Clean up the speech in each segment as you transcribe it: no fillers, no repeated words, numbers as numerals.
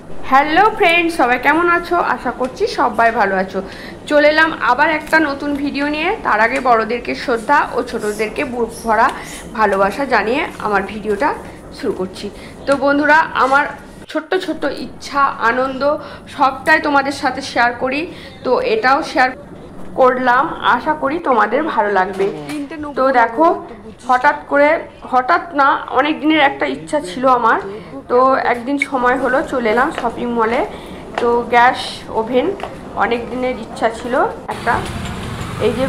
Hello friends, সবাই কেমন আছো? আশা করছি সবাই ভালো আছো। চলে এলাম আবার একটা নতুন ভিডিও নিয়ে। তার আগে বড়দেরকে শ্রদ্ধা ও ছোটদেরকে বুক ভরা ভালোবাসা জানিয়ে আমার ভিডিওটা শুরু করছি। তো বন্ধুরা, আমার ছোট্ট ছোট্ট ইচ্ছা, আনন্দ সবটাই তোমাদের সাথে শেয়ার করি। তো এটাও শেয়ার করলাম, আশা করি তোমাদের ভালো লাগবে। তো দেখো, হঠাৎ না, অনেক দিনের একটা ইচ্ছা ছিল আমার। তো একদিন সময় হলো, চলে এলাম শপিং মলে। তো গ্যাস ওভেন অনেক দিনের ইচ্ছা ছিল একটা। এই যে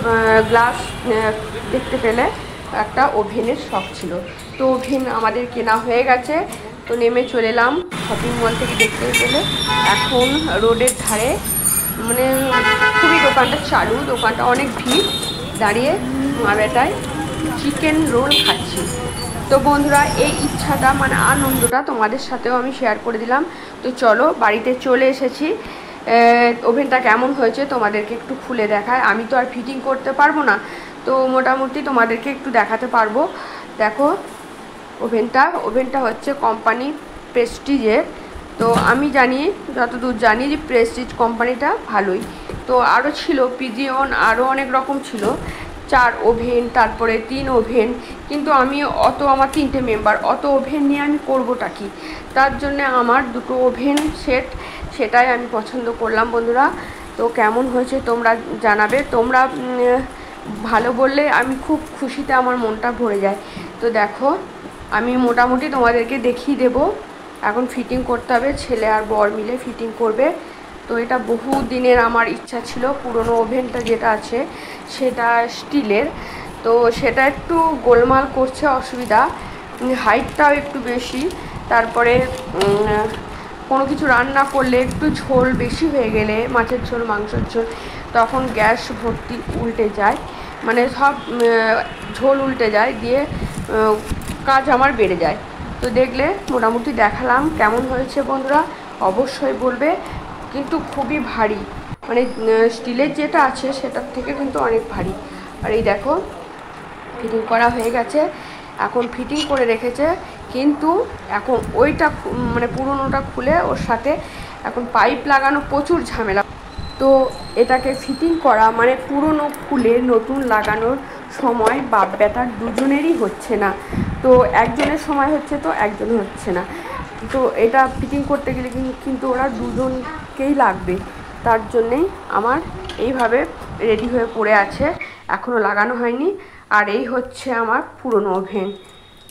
গ্লাস দেখতে পেলে একটা ওভেনের শখ ছিল। তো ওভেন আমাদের কেনা হয়ে গেছে। তো নেমে চলে এলাম শপিং মল থেকে। দেখতে পেলে এখন রোডের ধারে, মানে খুবই দোকানটা চালু, দোকানটা অনেক ভিড়। দাঁড়িয়ে মা বেটায় চিকেন রোল খাচ্ছি। তো বন্ধুরা, এই ইচ্ছাটা মানে আনন্দটা তোমাদের সাথেও আমি শেয়ার করে দিলাম। তো চলো, বাড়িতে চলে এসেছি। ওভেনটা কেমন হয়েছে তোমাদেরকে একটু খুলে দেখায়। আমি তো আর ফিটিং করতে পারবো না, তো মোটামুটি তোমাদেরকে একটু দেখাতে পারবো। দেখো, ওভেনটা হচ্ছে কোম্পানি প্রেস্টিজের। তো আমি জানি, যতদূর জানি, যে প্রেস্টিজ কোম্পানিটা ভালোই। তো আরও ছিল পিজিয়ন, আরও অনেক রকম ছিল, 4 ওভেন, তারপরে 3 ওভেন। কিন্তু আমি আমার 3টে মেম্বার, অত ওভেন নিয়ে আমি করবোটা কি? তার জন্য আমার 2টো ওভেন সেট, সেটাই আমি পছন্দ করলাম বন্ধুরা। তো কেমন হয়েছে তোমরা জানাবে। তোমরা ভালো বললে আমি খুব খুশিতে আমার মনটা ভরে যায়। তো দেখো, আমি মোটামুটি তোমাদেরকে দেখিয়ে দেবো। এখন ফিটিং করতে হবে, ছেলে আর বর মিলে ফিটিং করবে। তো এটা বহু দিনের আমার ইচ্ছা ছিল। পুরনো ওভেনটা যেটা আছে সেটা স্টিলের। তো সেটা একটু গোলমাল করছে, অসুবিধা, হাইটটাও একটু বেশি। তারপরে কোনো কিছু রান্না করলে একটু ঝোল বেশি হয়ে গেলে, মাছের ঝোল, মাংসের ঝোল, তখন গ্যাস ভর্তি উল্টে যায়, মানে সব ঝোল উল্টে যায়, দিয়ে কাজ আমার বেড়ে যায়। তো দেখলে মোটামুটি দেখালাম কেমন হয়েছে বন্ধুরা, অবশ্যই বলবে। কিন্তু খুবই ভারী, মানে স্টিলের যেটা আছে সেটার থেকে কিন্তু অনেক ভারী। আর এই দেখো, ফিটিং করা হয়ে গেছে, এখন ফিটিং করে রেখেছে। কিন্তু এখন ওইটা মানে পুরনোটা খুলে ওর সাথে এখন পাইপ লাগানো, প্রচুর ঝামেলা। তো এটাকে ফিটিং করা মানে পুরনো খুলে নতুন লাগানোর সময় বাপ বেটার দুজনেরই হচ্ছে না। তো একজনের সময় হচ্ছে, তো একজনের হচ্ছে না। তো এটা ফিটিং করতে গেলে কিন্তু ওরা দুজনকেই লাগবে। তার জন্যেই আমার এইভাবে রেডি হয়ে পড়ে আছে, এখনও লাগানো হয়নি। আর এই হচ্ছে আমার পুরনো ওভেন।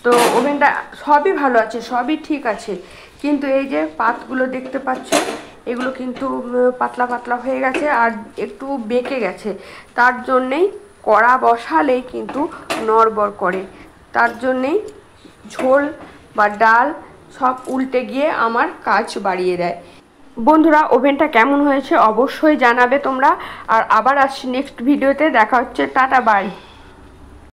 তো ওভেনটা সবই ভালো আছে, সবই ঠিক আছে, কিন্তু এই যে পাতগুলো দেখতে পাচ্ছ, এগুলো কিন্তু পাতলা পাতলা হয়ে গেছে আর একটু বেঁকে গেছে। তার জন্যেই কড়া বসালেই কিন্তু নড়বড় করে। তার জন্যেই ঝোল বা ডাল সব উল্টে গিয়ে আমার কাজ বাড়িয়ে দেয়। বন্ধুরা, ওভেনটা কেমন হয়েছে অবশ্যই জানাবে তোমরা। আর আবার আসছি নেক্সট ভিডিওতে, দেখা হচ্ছে, টাটা, বাই।